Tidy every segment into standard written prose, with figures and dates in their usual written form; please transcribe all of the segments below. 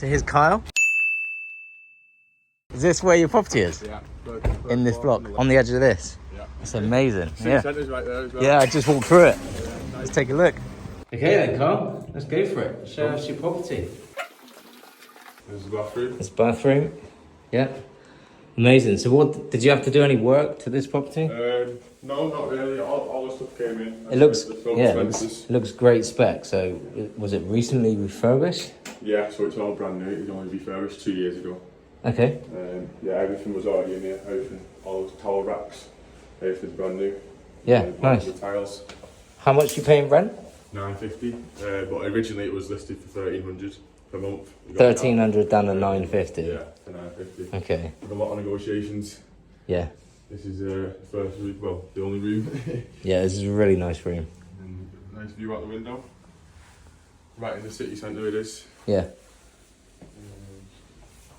So here's Kyle. Is this where your property is? Yeah. In this block, on the edge of this? Yeah. It's amazing. City centre's right there as well. Yeah, I just walked through it. Let's take a look. Okay then, Carl. Let's go for it. Show us your property. There's the bathroom. This bathroom. Yeah. Amazing. So what, did you have to do any work to this property? No, not really. All the stuff came in. It looks, it looks great spec. So was it recently refurbished? Yeah, so it's all brand new. It was only refurbished 2 years ago. Okay. Yeah, everything was already in here. Everything, all those towel racks, everything's brand new. Yeah, nice. The tiles. How much you paying rent? $950, but originally it was listed for $1,300 per month. 1,300 down to 950. Yeah, to $950. Okay. With a lot of negotiations. Yeah. This is the first room, well, the only room. Yeah, this is a really nice room. And nice view out the window. Right in the city centre it is. Yeah.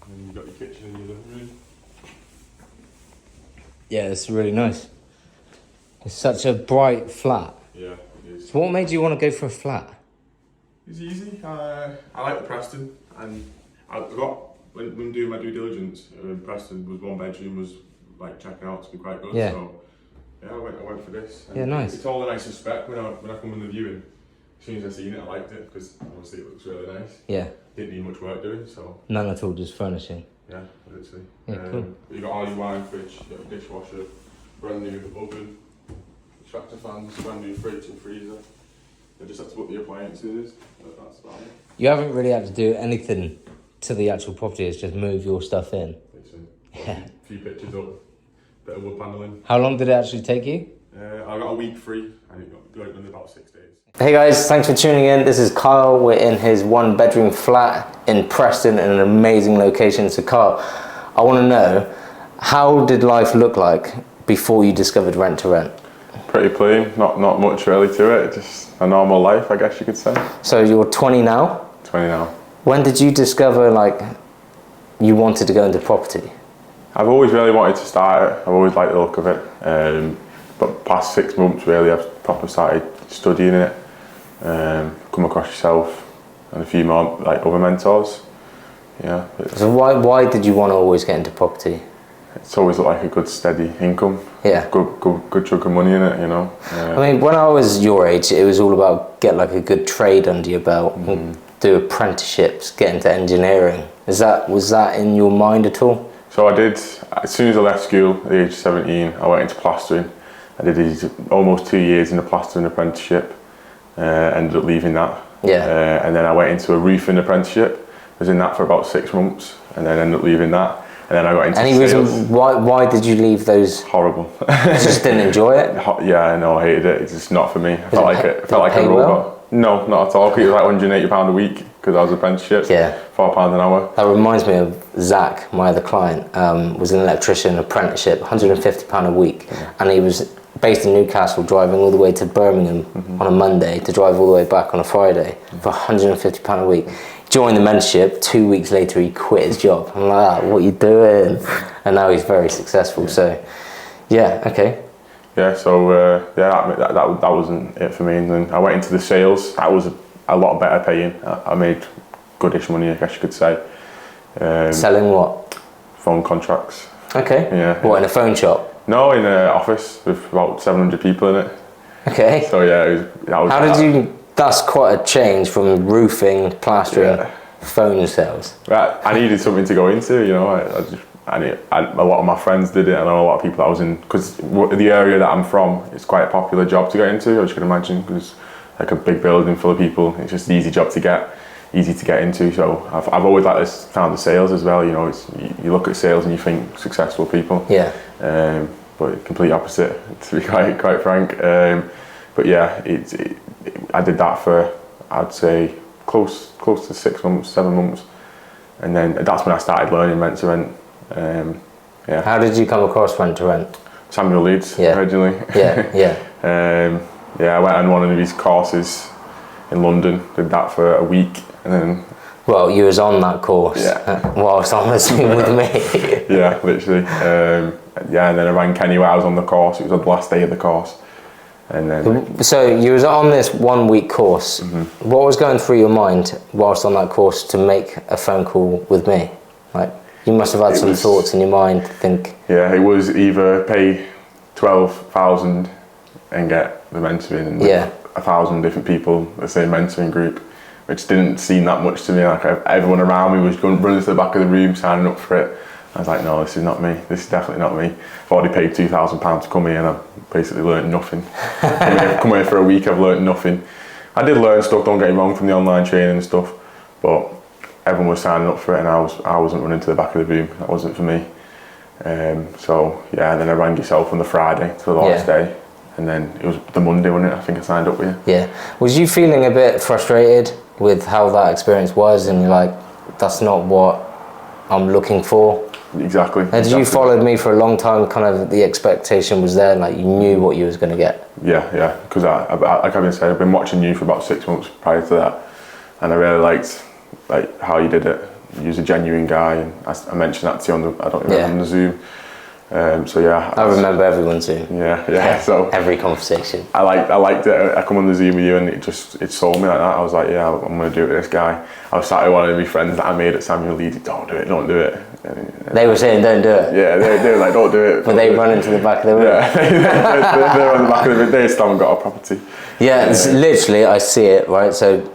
And you've got your kitchen and your living room. Yeah, it's really nice. It's such a bright flat. Yeah, it is. So what made you want to go for a flat? It's easy. I like the Preston, and I got when doing my due diligence in Preston was 1 bedroom, was like checking out to be quite good. Yeah. So yeah, I went for this. And yeah, nice. It's all the nicest spec when I come in the viewing. As soon as I seen it, I liked it because obviously it looks really nice. Yeah. Didn't need much work doing, so. None at all, just furnishing. Yeah, literally. Yeah, cool. You got all your wine fridge, you got a dishwasher, brand new oven, extractor fans, brand new fridge and freezer. I just had to put the appliances. That's about it. You haven't really had to do anything to the actual property, it's just move your stuff in. Literally. Yeah. A few pictures up, bit of wood paneling. How long did it actually take you? I got a week free and it got in about 6 days. Hey guys, thanks for tuning in. This is Kyle. We're in his 1 bedroom flat in Preston in an amazing location. So Kyle, I want to know, how did life look like before you discovered Rent to Rent? Pretty plain, not much really to it, just a normal life I guess you could say. So you're 20 now? 20 now. When did you discover like you wanted to go into property? I've always really wanted to start it, I've always liked the look of it, but past 6 months really I've proper started studying it, come across yourself and a few more like other mentors. Yeah. So why did you want to always get into property? It's always looked like a good steady income. Yeah. Good chunk of money in it, you know. I mean, when I was your age, it was all about get like a good trade under your belt, do apprenticeships, get into engineering. Was that in your mind at all? So I did, as soon as I left school at the age of 17, I went into plastering. I did these almost 2 years in a plastering apprenticeship, ended up leaving that. Yeah. And then I went into a roofing apprenticeship, was in that for about 6 months, and then ended up leaving that. And then I got into sales. Any reason why did you leave those? Horrible. Just didn't enjoy it? Yeah, I know, I hated it. It's just not for me. I felt like a robot. Well? No, not at all. It was like £180 a week because I was apprenticeship. Yeah. £4 an hour. That reminds me of Zach, my other client, was an electrician apprenticeship, £150 a week. Yeah. And he was based in Newcastle, driving all the way to Birmingham on a Monday to drive all the way back on a Friday for £150 a week. Joined the mentorship, 2 weeks later he quit his job. I'm like, what are you doing? And now he's very successful, so yeah, okay. Yeah, so that wasn't it for me. And then I went into the sales. That was a lot better paying. I made goodish money, I guess you could say. Selling what? Phone contracts. Okay. Yeah. What, in a phone shop? No, in an office with about 700 people in it. Okay. So yeah, How did you? That's quite a change from roofing, plastering, phone sales. Right, I needed something to go into, you know. A lot of my friends did it. I know a lot of people I was in, because the area that I'm from, it's quite a popular job to get into, as you can imagine, because like a big building full of people. It's just an easy job to get, easy to get into. So I've always liked this, found the sales as well. You know, you look at sales and you think successful people. Yeah. But complete opposite, to be quite frank. But yeah, I did that for, I'd say, close to 6 months, 7 months, and then that's when I started learning Rent to Rent. Yeah. How did you come across Rent to Rent? Samuel Leeds originally. Yeah. I went on one of his courses in London, did that for a week, and then. Well, you was on that course whilst on the Zoom with me. Yeah, literally. And then I rang Kenny while I was on the course. It was on the last day of the course. And then, so you was on this 1 week course. What was going through your mind whilst on that course to make a phone call with me? Like, you must have had some thoughts in your mind to think. Yeah, it was either pay 12,000 and get the mentoring, and 1,000 different people, the same mentoring group, which didn't seem that much to me. Like, everyone around me was running to the back of the room signing up for it. I was like, no, this is not me. This is definitely not me. I've already paid £2,000 to come here and I've basically learned nothing. Come here for a week, I've learned nothing. I did learn stuff, don't get me wrong, from the online training and stuff, but everyone was signing up for it and I wasn't running to the back of the room. That wasn't for me. So yeah, and then I rang yourself on the Friday to the last day, and then it was the Monday, wasn't it? I think I signed up with you. Yeah. Was you feeling a bit frustrated with how that experience was, and you're like, that's not what I'm looking for? Exactly. And you followed me for a long time, kind of the expectation was there, like you knew what you was going to get. Yeah, because like I've been saying, I've been watching you for about 6 months prior to that, and I really liked like how you did it. You was a genuine guy, and I mentioned that to you on the Zoom. So yeah, I remember everyone's Zoom. Yeah. So every conversation. I liked it. I come on the Zoom with you, and it sold me like that. I was like, yeah, I'm gonna do it with this guy. I was sat with one of my friends that I made at Samuel Lee. Don't do it. They were saying, don't do it. Yeah, they were like, don't do it. But they run into the back of the room. Yeah, they're on the back of the room. They still haven't got a property. Yeah, it's literally, I see it, right? So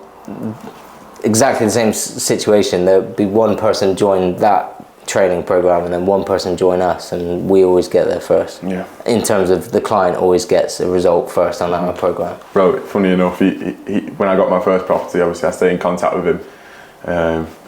exactly the same situation. There'll be one person join that training program and then one person join us, and we always get there first. Yeah. In terms of the client always gets a result first on our program. Bro, funny enough, he when I got my first property, obviously I stayed in contact with him.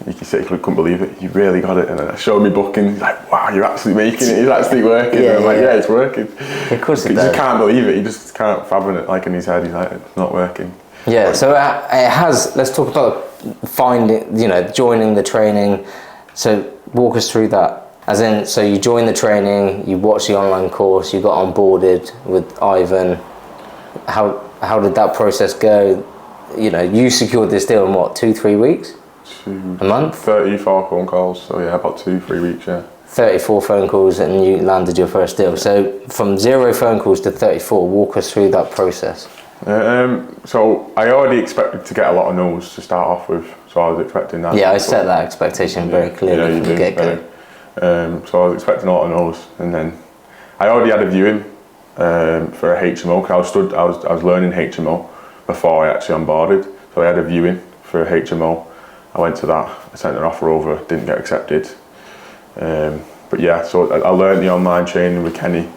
He couldn't believe it. You really got it, and then I showed me booking. He's like, "Wow, you're actually making it. It's actually working." And I'm like, "Yeah, it's working." Of course, he just can't believe it. He just can't fathom it. Like in his head, he's like, "It's not working." Yeah. So it has. Let's talk about finding. Joining the training. So walk us through that. As in, so you joined the training, you watched the online course, you got onboarded with Ivan. How did that process go? You secured this deal in what, 2-3 weeks? A month? 34 phone calls, so yeah, about 2-3 weeks, yeah. 34 phone calls and you landed your first deal. So from 0 phone calls to 34, walk us through that process. So I already expected to get a lot of no's to start off with, so I was expecting that. Yeah, I set that expectation very clearly from the get-go. So I was expecting a lot of no's, and then I already had a viewing for a HMO, because I was learning HMO before I actually onboarded, so I had a viewing for a HMO. I went to that, I sent an offer over, didn't get accepted. But yeah, so I learned the online training with Kenny,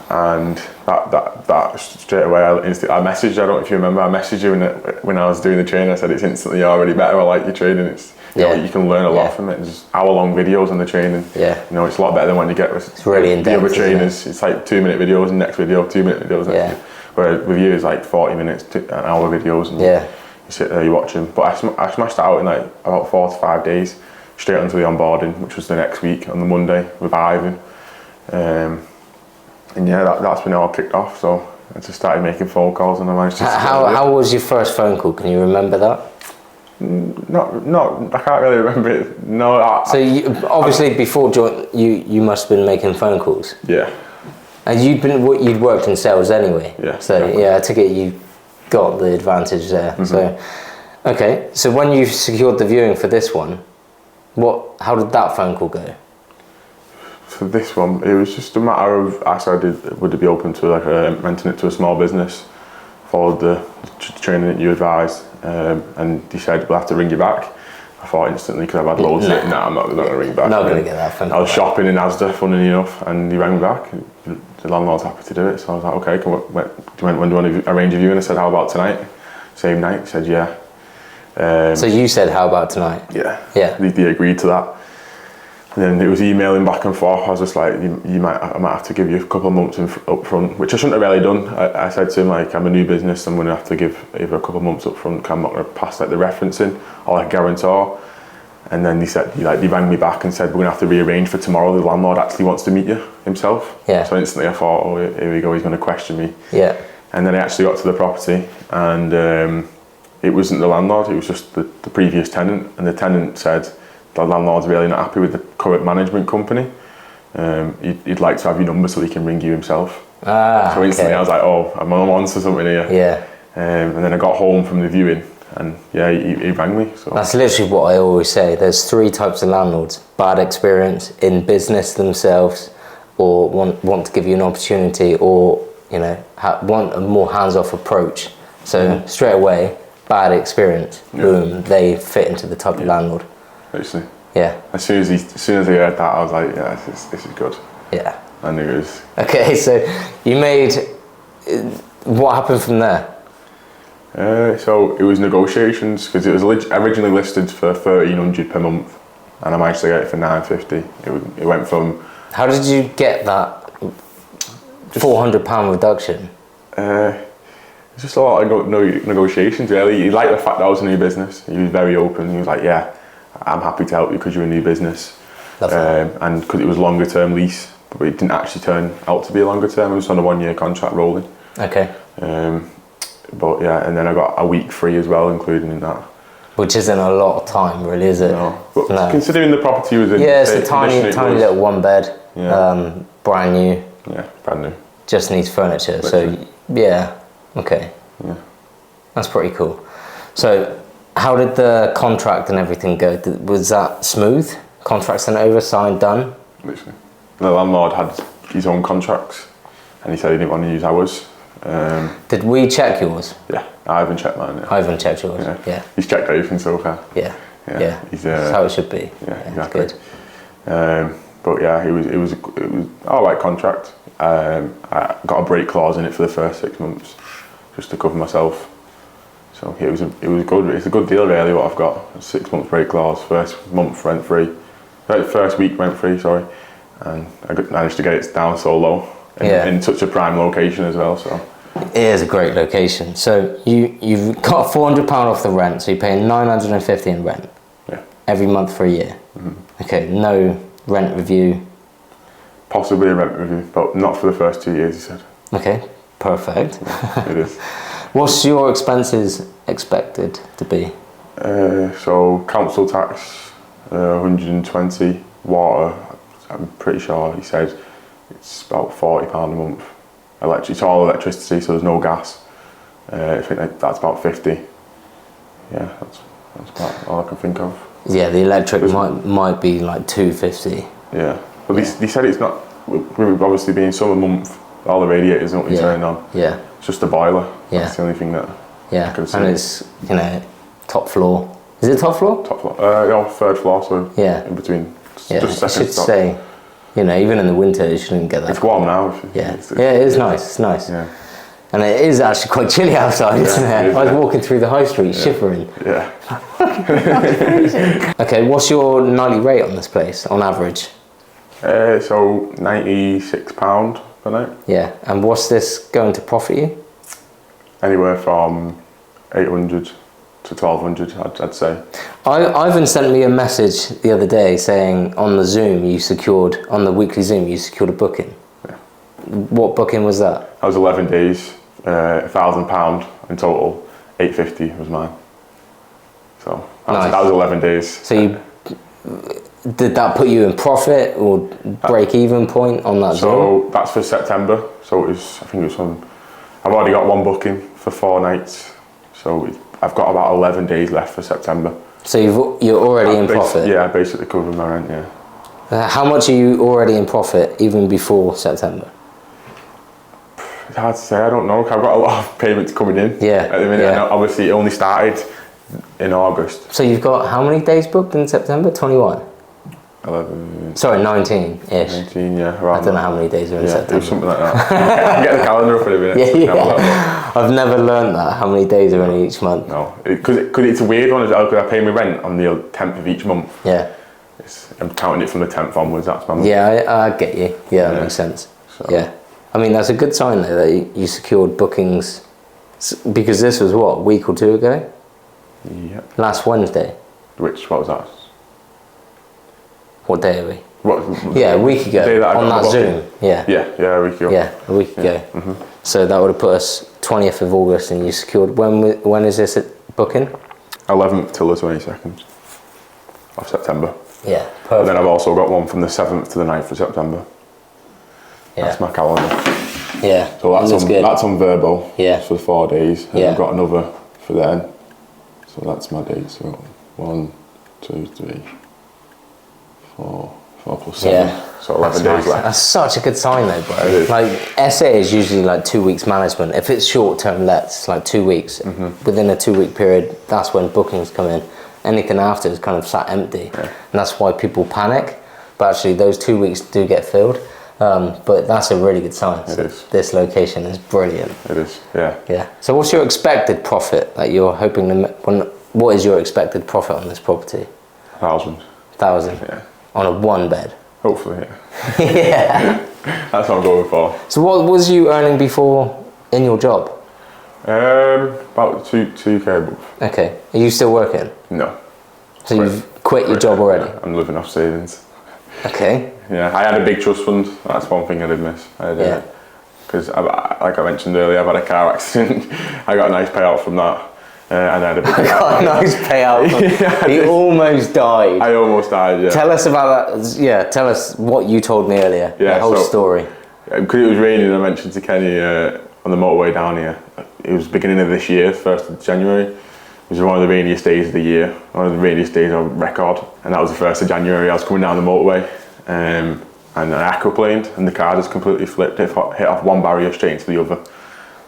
and that straight away I messaged, I don't know if you remember, I messaged you when I was doing the training. I said it's instantly already better, I like your training, it's you can learn a lot from it. There's hour-long videos on the training. Yeah. It's a lot better than when you get with it's really in depth, the other trainers. It's like 2-minute videos, and next video 2-minute videos. Yeah. Whereas with you it's like 40 minutes to an hour videos, and you sit there, you watch them. But I smashed it out in like about 4 to 5 days, straight onto the onboarding, which was the next week on the Monday with Ivan. And yeah, that's when it all kicked off. So I just started making phone calls, and I managed to. How was your first phone call? Can you remember that? I can't really remember it. No. So obviously before you must have been making phone calls. Yeah. And you'd worked in sales anyway. Yeah. So yeah, I took it you got the advantage there. Mm-hmm. So okay. So when you secured the viewing for this one, how did that phone call go? For this one, it was just a matter of, would it be open to renting it to a small business? Followed the training that you advised, and he said we'll have to ring you back. I thought instantly, because I've had loads of it. No, I'm not going to ring back. Not going to get that phone call. I was shopping in Asda, funnily enough, and he rang me back. The landlord's happy to do it, so I was like, okay, when do you want to arrange a viewing? I said, how about tonight? Same night. He said, yeah. So you said, how about tonight? Yeah. Yeah. They agreed to that. And then it was emailing back and forth. I was just like, I might have to give you a couple of months up front, which I shouldn't have really done. I said to him, like, I'm a new business, I'm going to have to give either a couple of months up front, because I'm not going to pass like the referencing or like guarantor. And then he rang me back and said, we're going to have to rearrange for tomorrow. The landlord actually wants to meet you himself. Yeah. So instantly I thought, oh, here we go, he's going to question me. Yeah. And then I actually got to the property, and it wasn't the landlord, it was just the previous tenant. And the tenant said, the landlord's really not happy with the current management company. he'd like to have your number so he can ring you himself. So instantly I was like, oh, I'm on to something here. Yeah. And then I got home from the viewing, and yeah, he rang me. So that's literally what I always say. There's 3 types of landlords: bad experience in business themselves, or want to give you an opportunity, or want a more hands-off approach. So straight away, bad experience, boom, they fit into the type of landlord. Basically. Yeah. As soon as I heard that, I was like, yeah, this is good. Yeah. I knew it was. Okay, so you made. What happened from there? So it was negotiations, because it was originally listed for $1,300 per month, and I managed to get it for $950. It went from. How did you get that £400 reduction? It's just a lot of negotiations, really. He liked the fact that I was a new business. He was very open. He was like, yeah, I'm happy to help you because you're a new business. And because it was longer term lease, but it didn't actually turn out to be a longer term. It was on a 1-year contract rolling. Okay. But yeah, and then I got a week free as well, including in that. Which isn't a lot of time, really, is it? No. But considering the property was in... Yeah, it's a tiny little 1 bed. Yeah. Brand new. Yeah, brand new. Just needs furniture. Literally. So, yeah. Okay. Yeah. That's pretty cool. So, how did the contract and everything go? Was that smooth? Contract sent over, signed, done? Literally. The landlord had his own contracts, and he said he didn't want to use ours. Did we check yours? Yeah, I haven't checked mine. I haven't checked yours. Yeah. He's checked everything so far. Yeah. He's, that's how it should be. Yeah, exactly. Good. But yeah, it was all right contract. I got a break clause in it for the first 6 months, just to cover myself. So it was good. It's a good deal, really. What I've got, a 6 month break clause, first month rent free, first week rent free. Sorry, and I managed to get it down so low in such a prime location as well. So it is a great location. So you've got £400 off the rent, so you're paying $950 in rent. Yeah. Every month for a year. Mm-hmm. Okay, no rent review. Possibly a rent review, but not for the first 2 years, he said. Okay, perfect. It is. What's your expenses expected to be? So council tax, 120. Water, I'm pretty sure he said it's about £40 a month. It's all electricity, so there's no gas. I think that's about 50. Yeah, that's about all I can think of. Yeah, the electric might be like $250. Yeah, but they said it's not. We've obviously been summer month. All the radiators don't turn on. Yeah. It's just the boiler. Yeah. That's the only thing that. Yeah. I can see. And it's top floor. Is it top floor? Top floor. Yeah, 3rd floor. So yeah. In between. Yeah. Just I should say, even in the winter, you shouldn't get that. It's warm now. It is nice. It's nice. Yeah. And it is actually quite chilly outside, isn't it? I was walking through the high street shivering. Yeah. Okay, what's your nightly rate on this place, on average? So £96 per night. Yeah, and what's this going to profit you? Anywhere from 800 to 1200, I'd say. Ivan sent me a message the other day saying on the weekly Zoom, you secured a booking. Yeah. What booking was that? That was 11 days, £1,000 in total, 850 was mine. So that was 11 days. So did that put you in profit or break even point on that Zoom? So that's for September. So I've already got 1 booking for 4 nights. So I've got about 11 days left for September. So you're already in profit? Yeah, basically covering my rent, yeah. How much are you already in profit even before September? It's hard to say, I don't know. I've got a lot of payments coming in at the minute. Yeah. And obviously it only started in August. So you've got how many days booked in September? 21? 11. Sorry, 19-ish. 19, yeah. I don't know how many days are in September. Yeah, something like that. I can get the calendar up in a minute. Yeah. I've never learned that, how many days are in each month. No, because it's a weird one as well, because I pay my rent on the 10th of each month. Yeah. I'm counting it from the 10th onwards, that's my month. Yeah, I get you. Yeah, that makes sense. So. Yeah. I mean, that's a good sign though that you secured bookings, because this was what, a week or 2 ago? Yeah. Last Wednesday. What was that? What day are we? A week ago on that Zoom. Yeah, a week ago. Yeah, a week ago. Mm-hmm. So that would have put us 20th of August, and you secured. When is this booking? 11th till the 22nd of September. Yeah, And perfect. then I've also got one from the 7th to the 9th of September. Yeah. That's my calendar. Yeah. So that's on Verbo. Yeah. For 4 days. And Yeah. I've got another for then. So that's my dates. So 1, 2, 3, 4 plus 7. Yeah. So 11 days left. That's such a good sign though, bro. It is. Like SA is usually like 2 weeks management. If it's short term lets, like 2 weeks. Within a 2 week period, that's when bookings come in. Anything after is kind of sat empty. Yeah. And that's why people panic. But actually those 2 weeks do get filled. But that's a really good sign. It is. This location is brilliant. It is, yeah. Yeah. So what's your expected profit that you're hoping to what is your expected profit on this property? 1,000. 1,000? Yeah. On a 1 bed? Hopefully, yeah. Yeah. That's what I'm going for. So what was you earning before in your job? About 2K a month. Okay. Are you still working? No. So you've quit your job already? Yeah, I'm living off savings. Okay. Yeah, I had a big trust fund. That's one thing I did miss. Yeah. Because, like I mentioned earlier, I've had a car accident. I got a nice payout from that. And I had a big Got a nice payout. Yeah, He almost died. I almost died, yeah. Tell us about that. Yeah, tell us what you told me earlier. Yeah, the whole so- story. Because it was raining, I mentioned to Kenny on the motorway down here. It was beginning of this year, 1st of January. It was one of the rainiest days of the year, one of the rainiest days on record. And that was the 1st of January. I was coming down the motorway and I aquaplaned and the car just completely flipped. It hit off one barrier straight into the other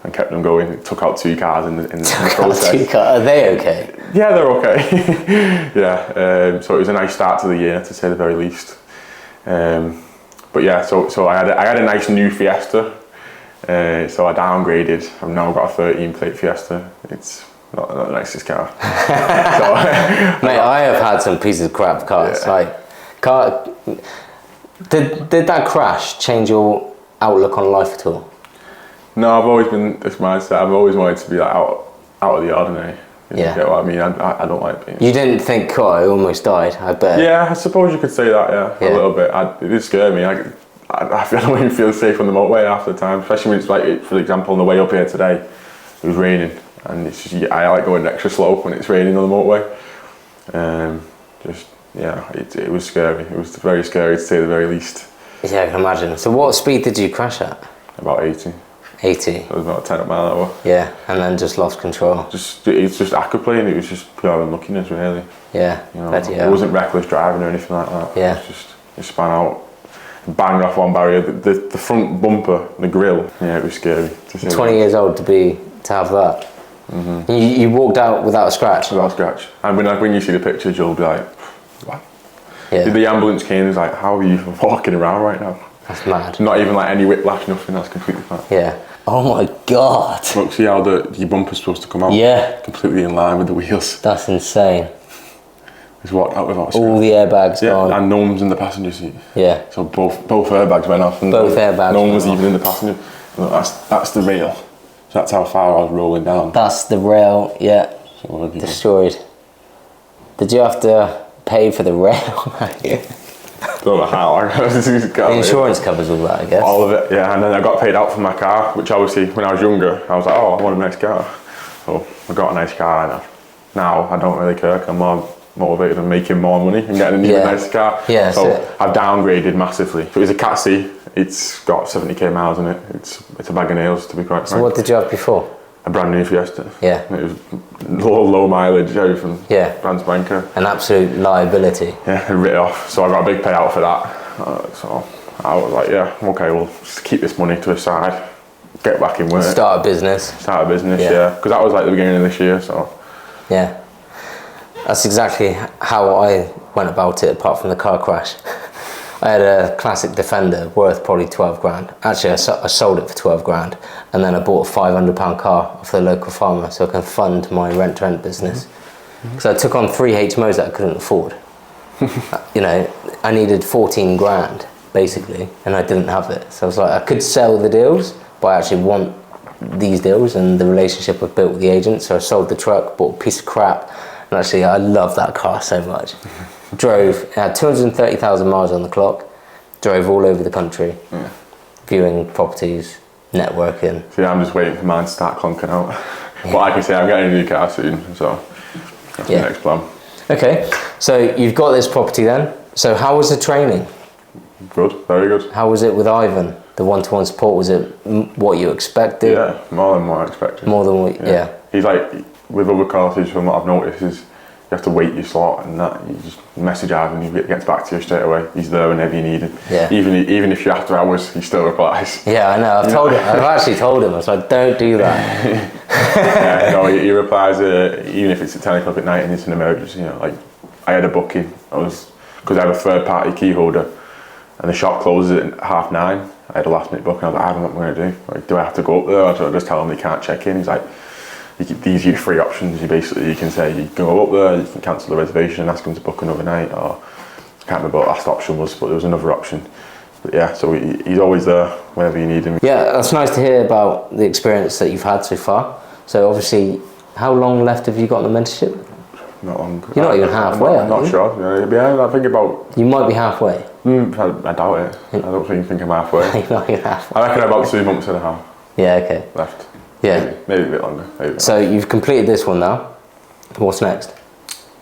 and kept them going. It took out 2 cars in the process. Are they okay? Yeah, they're okay. Yeah, so it was a nice start to the year, to say the very least. But yeah, so I had a nice new Fiesta. So I downgraded. I've now got a 13 plate Fiesta. It's not the nicest car. Mate, I have had some pieces of crap cars. Yeah. Like, did that crash change your outlook on life at all? No, I've always been this mindset. I've always wanted to be like out of the ordinary. You get what I mean? I don't like being. You didn't think, oh, I almost died. I bet. Yeah, I suppose you could say that. Yeah. A little bit. It did scare me. I don't even feel safe on the motorway half the time, especially when it's like, for example, on the way up here today, it was raining, and it's just, I like going extra slow when it's raining on the motorway. It was scary. It was very scary to say the very least. Yeah, I can imagine. So what speed did you crash at? About 80. 80. It was about 10 mile an hour. Yeah, and then just lost control. It's just aquaplane. It was just pure unluckiness, really. Yeah, It wasn't reckless driving or anything like that. Yeah. It was just, it span out, banged off one barrier. The front bumper, the grille. Yeah, it was scary. 20 years old to have that. Mm-hmm. You walked out without a scratch. Without a scratch. And when you see the pictures, you'll be like, what? Yeah. The ambulance came and was like, how are you walking around right now? That's mad. Not even like any whiplash, nothing. That's completely fine. Yeah. Oh my god. Look, see how your bumper's supposed to come out? Yeah. Completely in line with the wheels. That's insane. It's walked out without a scratch. All the airbags gone. And no one was in the passenger seat. Yeah. So both airbags went off. And Both airbags. No one was even in the passenger. Look, that's the rail. So that's how far I was rolling down. That's the rail, yeah. So destroyed. Did you have to pay for the rail? Don't know how. The insurance covers all that, I guess. All of it, yeah. And then I got paid out for my car, which obviously when I was younger, I was like, oh, I want a nice car. So I got a nice car, and now I don't really care. I'm more motivated on making more money and getting a new nice car. Yeah, so I've downgraded massively. So it's a Cat C. It's got 70k miles in it. It's a bag of nails, to be quite frank. So what did you have before? A brand new Fiesta. Yeah. It was low mileage, everything. Yeah. Brand spanker. An absolute liability. Yeah, writ off. So I got a big payout for that. So I was like, yeah, okay, we'll just keep this money to the side, get back in work. Start a business. Yeah. Because that was like the beginning of this year, so. Yeah. That's exactly how I went about it, apart from the car crash. I had a classic Defender worth probably 12 grand. Actually, I sold it for 12 grand, and then I bought a £500 car off the local farmer so I can fund my rent business. Because I took on 3 HMOs that I couldn't afford. I needed 14 grand basically, and I didn't have it. So I was like, I could sell the deals, but I actually want these deals and the relationship I've built with the agent. So I sold the truck, bought a piece of crap, and actually I love that car so much. Had 230,000 miles on the clock, drove all over the country, viewing properties, networking. So yeah, I'm just waiting for mine to start clunking out. But like I say, I'm getting a new car soon, so that's the next plan. Okay, so you've got this property then. So how was the training? Good, very good. How was it with Ivan? The one-to-one support, was it what you expected? Yeah, more than what I expected. More than what, yeah. He's like, with other courses, from what I've noticed, is you have to wait your slot and that. You just message Ivan, he gets back to you straight away. He's there whenever you need him. Yeah. Even if you're after hours, he still replies. Yeah, I know. I've actually told him. I was like, don't do that. Yeah, no, he replies, even if it's at 10 o'clock at night and it's an emergency. You know, like I had a booking. Because I have a third-party key holder, and the shop closes at 9:30. I had a last-minute booking. I was like, I don't know what I'm going to do. Like, do I have to go up there, or should I just tell them they can't check in? He's like, these are your three options. You can say you can go up there, you can cancel the reservation and ask them to book another night, or I can't remember what the last option was, but there was another option. But yeah, so he's always there whenever you need him. Yeah, that's nice to hear about the experience that you've had so far. So obviously, how long left have you got in the mentorship? Not long. You're not even halfway, I'm not sure. Yeah, I think about... You might be halfway. I doubt it. I don't think I'm halfway. You're not even halfway. I reckon about 2 months and a half. Yeah, okay. Left. Yeah. Maybe a bit longer. So you've completed this one now. What's next?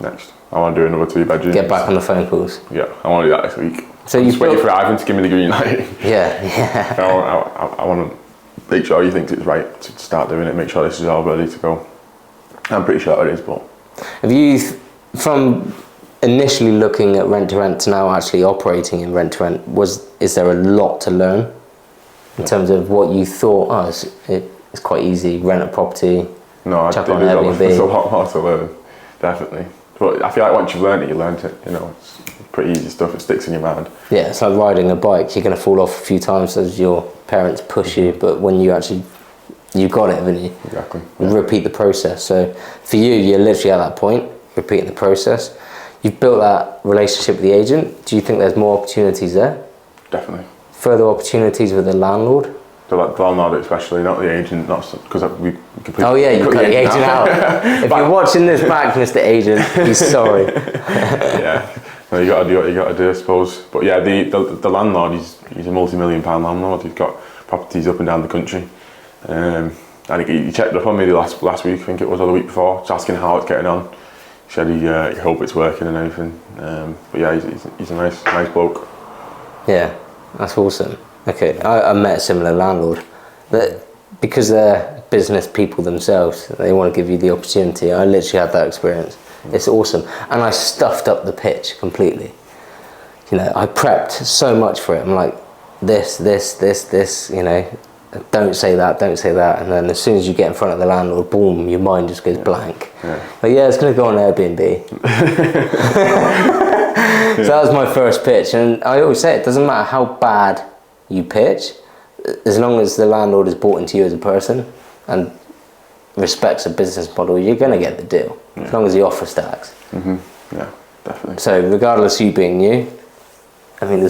Next, I want to do another 2 bedrooms. Get back on the phone calls. Yeah, I want to do that this week. So I'm just waiting for Ivan to give me the green light. Yeah. I want to make sure he thinks it's right to start doing it. Make sure this is all ready to go. I'm pretty sure it is, but... Have you, from initially looking at rent to rent to now actually operating in rent to rent, is there a lot to learn in terms of what you thought? It's quite easy. Rent a property. No, I chuck think on there's Airbnb. a lot more to learn, definitely. But I feel like once you've learned it, you learned it. You know, it's pretty easy stuff. It sticks in your mind. Yeah, it's like riding a bike. You're going to fall off a few times as your parents push you, but when you actually, you've got it, haven't you? Exactly. You repeat the process. So for you, you're literally at that point, repeating the process. You've built that relationship with the agent. Do you think there's more opportunities there? Definitely. Further opportunities with the landlord? The landlord especially, not the agent, because we completely... Oh yeah, you cut the agent out. If you're watching this back, Mr. Agent, he's sorry. Yeah, no, you got to do what you got to do, I suppose. But yeah, the landlord, he's a multi-million-pound landlord. He's got properties up and down the country. I think he checked up on me last week, I think it was, or the week before, just asking how it's getting on. He said he hope it's working and everything. But yeah, he's a nice bloke. Yeah, that's awesome. Okay, I met a similar landlord, but because they're business people themselves, they want to give you the opportunity. I literally had that experience. It's awesome, and I stuffed up the pitch completely. You know, I prepped so much for it. I'm like, this. You know, don't say that, and then as soon as you get in front of the landlord, boom, your mind just goes blank. Yeah. But yeah, it's going to go on Airbnb. So that was my first pitch, and I always say it doesn't matter how bad you pitch, as long as the landlord is bought into you as a person and respects a business model, you're going to get the deal, as long as the offer stacks. Yeah, definitely. So regardless of you being new, I mean,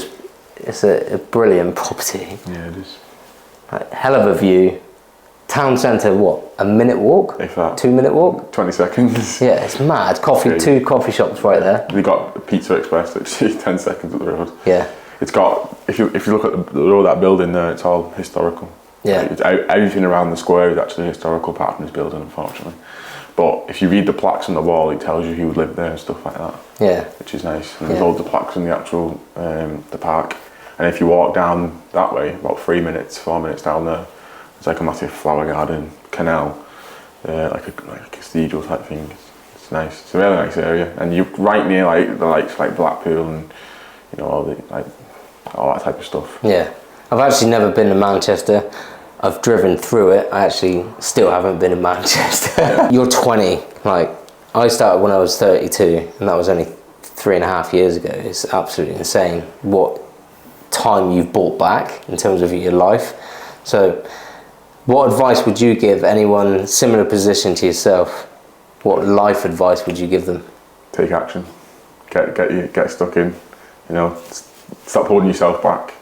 it's a brilliant property. Yeah, it is. Like, hell of a view. Town centre, what, a minute walk? If that. 2 minute walk? 20 seconds. Yeah, it's mad. Two coffee shops right there. We got Pizza Express, literally 10 seconds up the road. Yeah. It's got, if you look at the road, that building there, it's all historical. Yeah. Everything around the square is actually historical, apart from this building, unfortunately. But if you read the plaques on the wall, it tells you who would live there and stuff like that. Yeah. Which is nice. And there's loads of plaques in the actual, the park. And if you walk down that way, about 4 minutes down there, it's like a massive flower garden, canal, like a cathedral type thing. It's nice. It's a really nice area, and you're right near like the likes like Blackpool and you know all that type of stuff. Yeah, I've actually never been to Manchester. I've driven through it. I actually still haven't been in Manchester. Yeah. You're 20. Like I started when I was 32, and that was only 3.5 years ago. It's absolutely insane what time you've brought back in terms of your life. So what advice would you give anyone similar position to yourself? What life advice would you give them? Take action. Get stuck in. You know, stop holding yourself back.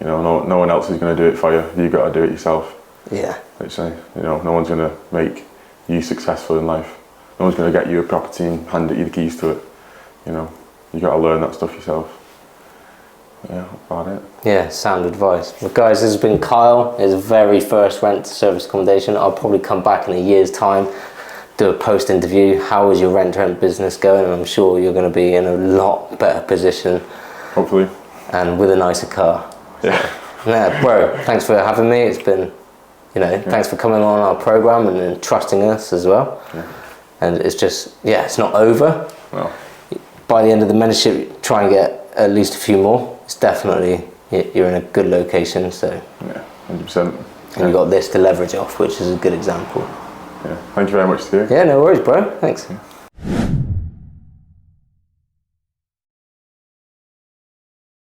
You know, no one else is going to do it for you. You've got to do it yourself. Yeah. Literally, you know, no one's going to make you successful in life. No one's going to get you a property and hand you the keys to it. You know, you got to learn that stuff yourself. Yeah, that's about it. Yeah, sound advice. Well, guys, this has been Kyle, his very first rent service accommodation. I'll probably come back in a year's time, do a post interview. How is your rent business going? And I'm sure you're going to be in a lot better position. Hopefully. And with a nicer car. Yeah. Yeah, bro, thanks for having me. It's been, thanks for coming on our program and trusting us as well. Yeah. And it's just, it's not over. No. By the end of the mentorship, try and get at least a few more. It's definitely, you're in a good location, so. Yeah, 100%. And you've got this to leverage off, which is a good example. Yeah, thank you very much, Steve. Yeah, no worries, bro. Thanks. Yeah.